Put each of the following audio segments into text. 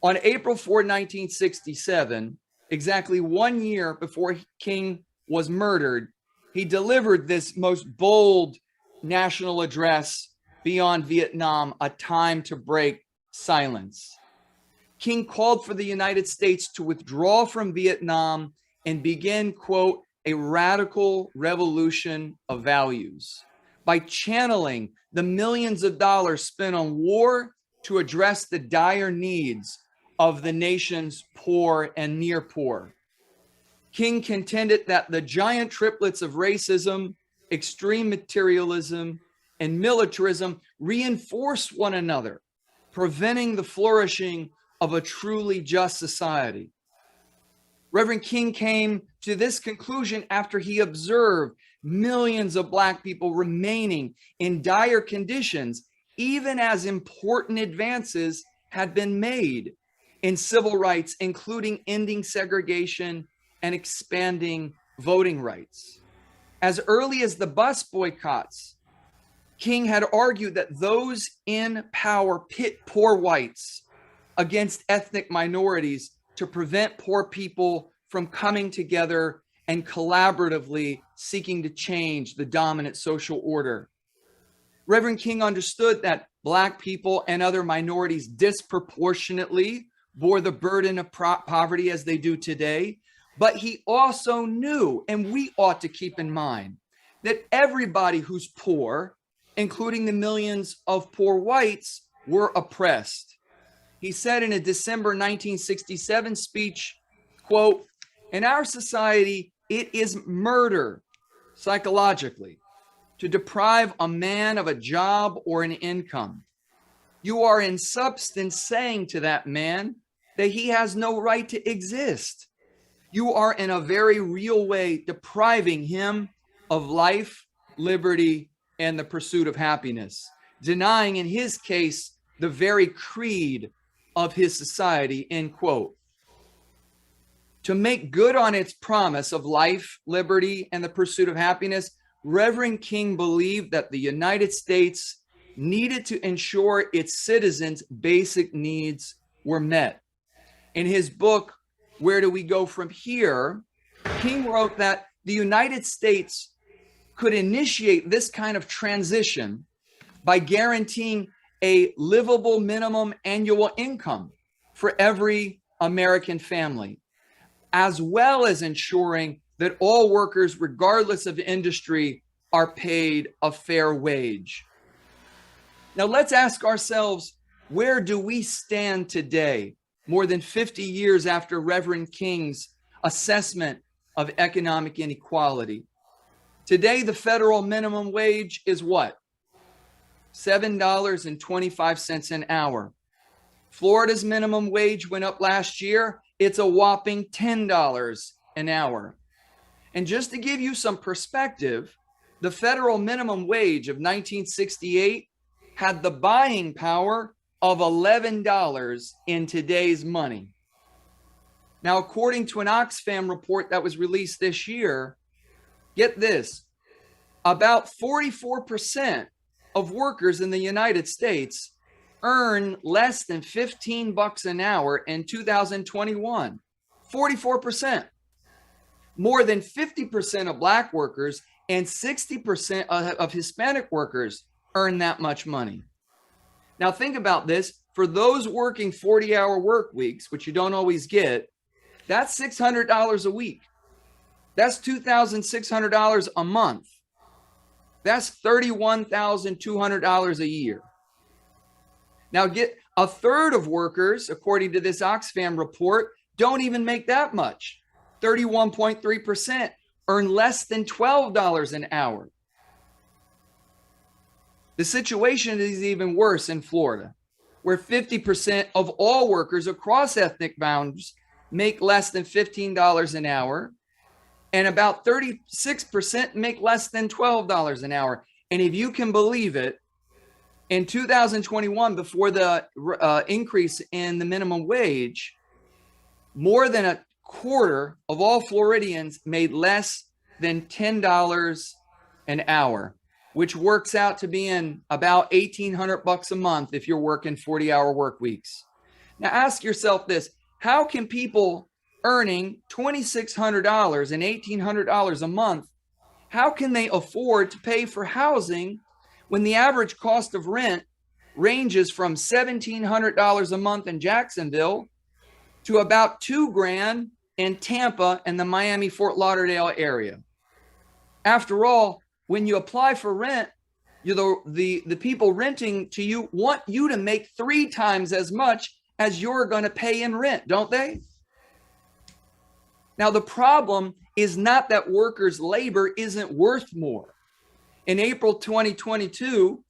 On April 4, 1967, exactly 1 year before King was murdered, he delivered this most bold national address, Beyond Vietnam, A Time to Break Silence. King called for the United States to withdraw from Vietnam and begin, quote, a radical revolution of values by channeling the millions of dollars spent on war to address the dire needs of the nation's poor and near poor. King contended that the giant triplets of racism, extreme materialism, and militarism reinforce one another, preventing the flourishing of a truly just society. Reverend King came to this conclusion after he observed millions of Black people remaining in dire conditions, even as important advances had been made in civil rights, including ending segregation and expanding voting rights. As early as the bus boycotts, King had argued that those in power pit poor whites against ethnic minorities to prevent poor people from coming together and collaboratively seeking to change the dominant social order. Reverend King understood that Black people and other minorities disproportionately bore the burden of poverty as they do today, but he also knew, and we ought to keep in mind, that everybody who's poor, including the millions of poor whites, were oppressed. He said in a December 1967 speech, quote, in our society, it is murder psychologically to deprive a man of a job or an income. You are in substance saying to that man that he has no right to exist. You are in a very real way depriving him of life, liberty, and the pursuit of happiness, denying in his case the very creed of his society, end quote. To make good on its promise of life, liberty, and the pursuit of happiness, Reverend King believed that the United States needed to ensure its citizens' basic needs were met. In his book, Where Do We Go From Here?, King wrote that the United States could initiate this kind of transition by guaranteeing a livable minimum annual income for every American family, as well as ensuring that all workers, regardless of industry, are paid a fair wage. Now let's ask ourselves, where do we stand today, more than 50 years after Reverend King's assessment of economic inequality? Today, the federal minimum wage is what? $7.25 an hour. Florida's minimum wage went up last year. It's a whopping $10 an hour. And just to give you some perspective, the federal minimum wage of 1968 had the buying power of $11 in today's money. Now, according to an Oxfam report that was released this year, get this, about 44% of workers in the United States earn less than 15 bucks an hour in 2021. 44%. More than 50% of Black workers and 60% of Hispanic workers earn that much money. Now think about this. For those working 40-hour work weeks, which you don't always get, that's $600 a week. That's $2,600 a month. That's $31,200 a year. Now get a third of workers, according to this Oxfam report, don't even make that much. 31.3% earn less than $12 an hour. The situation is even worse in Florida, where 50% of all workers across ethnic boundaries make less than $15 an hour, and about 36% make less than $12 an hour. And if you can believe it, in 2021, before the increase in the minimum wage, more than a quarter of all Floridians made less than $10 an hour, which works out to be in about $1,800 a month if you're working 40-hour work weeks. Now ask yourself this: how can people earning $2,600 and $1,800 a month, how can they afford to pay for housing when the average cost of rent ranges from $1,700 a month in Jacksonville to about $2,000 in Tampa and the Miami Fort Lauderdale area? After all, when you apply for rent, the people renting to you want you to make 3 times as much as you're going to pay in rent, don't they? Now, the problem is not that workers' labor isn't worth more. In April 2022,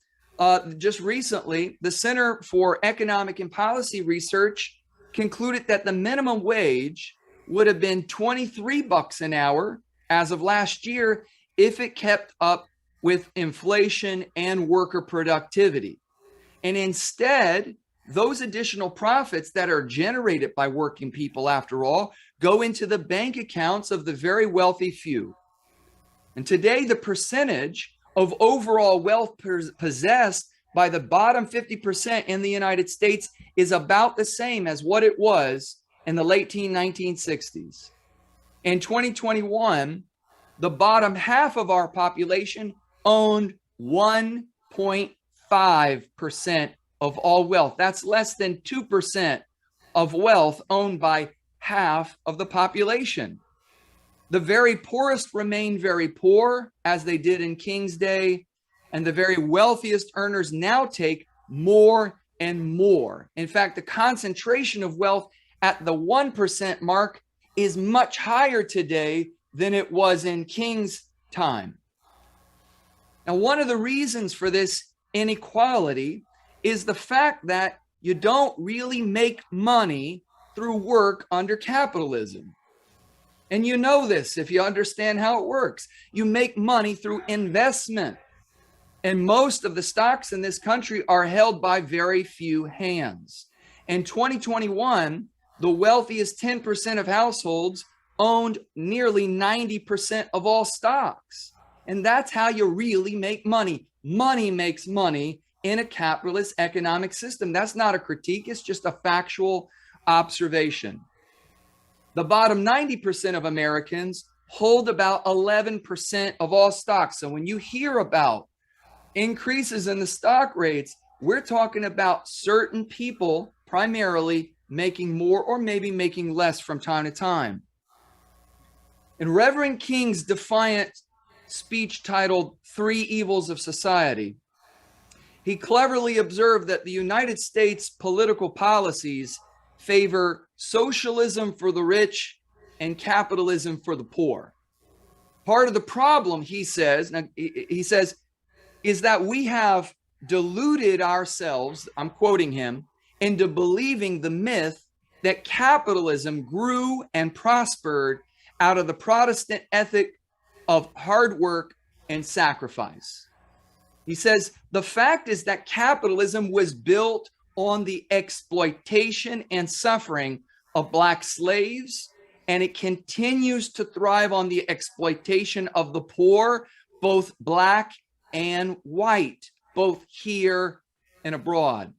just recently, the Center for Economic and Policy Research concluded that the minimum wage would have been $23 an hour as of last year if it kept up with inflation and worker productivity. And instead, those additional profits that are generated by working people, after all, go into the bank accounts of the very wealthy few. And today, the percentage of overall wealth possessed by the bottom 50% in the United States is about the same as what it was in the late 1960s. In 2021, the bottom half of our population owned 1.5% of all wealth. That's less than 2% of wealth owned by half of the population. The very poorest remain very poor, as they did in King's Day, and the very wealthiest earners now take more and more. In fact, the concentration of wealth at the 1% mark is much higher today than it was in King's time. Now, one of the reasons for this inequality is the fact that you don't really make money through work under capitalism. And you know this if you understand how it works. You make money through investment. And most of the stocks in this country are held by very few hands. In 2021, the wealthiest 10% of households owned nearly 90% of all stocks. And that's how you really make money. Money makes money in a capitalist economic system. That's not a critique, it's just a factual observation. The bottom 90% of Americans hold about 11% of all stocks. So when you hear about increases in the stock rates, we're talking about certain people primarily making more or maybe making less from time to time. In Reverend King's defiant speech titled "Three Evils of Society," he cleverly observed that the United States political policies favor socialism for the rich and capitalism for the poor. Part of the problem, he says, is that we have deluded ourselves, I'm quoting him, into believing the myth that capitalism grew and prospered out of the Protestant ethic of hard work and sacrifice. He says, the fact is that capitalism was built on the exploitation and suffering of Black slaves, and it continues to thrive on the exploitation of the poor, both Black and white, both here and abroad.